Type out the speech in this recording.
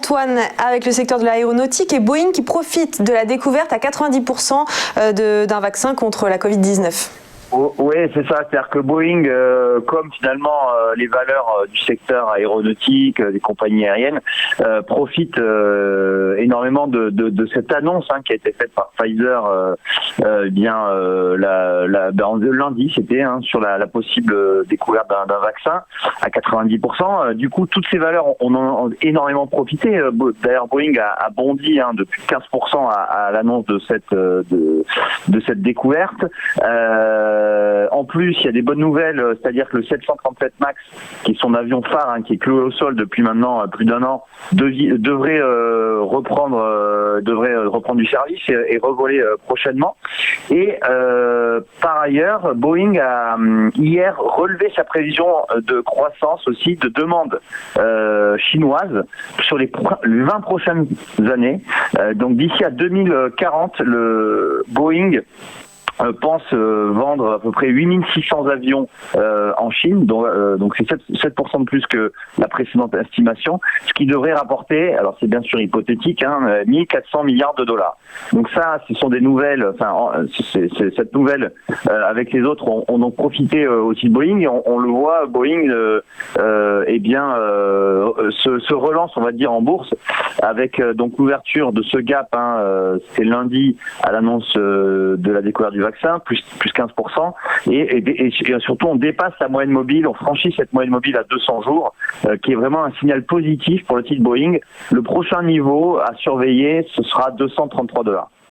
Antoine, avec le secteur de l'aéronautique et Boeing qui profite de la découverte à 90% d'un vaccin contre la Covid-19. Oui, c'est ça. C'est-à-dire que Boeing, comme finalement les valeurs du secteur aéronautique, des compagnies aériennes, profite énormément de cette annonce qui a été faite par Pfizer lundi, c'était sur la possible découverte d'un vaccin à 90%. Du coup, toutes ces valeurs en ont énormément profité. D'ailleurs, Boeing a bondi de plus de 15% à l'annonce de cette découverte. En plus, il y a des bonnes nouvelles, c'est-à-dire que le 737 MAX, qui est son avion phare, qui est cloué au sol depuis maintenant plus d'un an, devrait reprendre du service et revoler prochainement. Et par ailleurs, Boeing a hier relevé sa prévision de croissance aussi, de demande chinoise sur les 20 prochaines années. Donc d'ici à 2040, le Boeing pense vendre à peu près 8600 avions en Chine, donc c'est 7% de plus que la précédente estimation, ce qui devrait rapporter, alors c'est bien sûr hypothétique, 1400 milliards de dollars. Donc ça, ce sont des nouvelles, cette nouvelle avec les autres ont donc profité aussi de Boeing, et on le voit, Boeing se relance, on va dire, en bourse, avec donc l'ouverture de ce gap, c'était lundi à l'annonce de la découverte du vaccin, plus 15%, et surtout on dépasse la moyenne mobile, on franchit cette moyenne mobile à 200 jours, qui est vraiment un signal positif pour le titre Boeing. Le prochain niveau à surveiller, ce sera $233.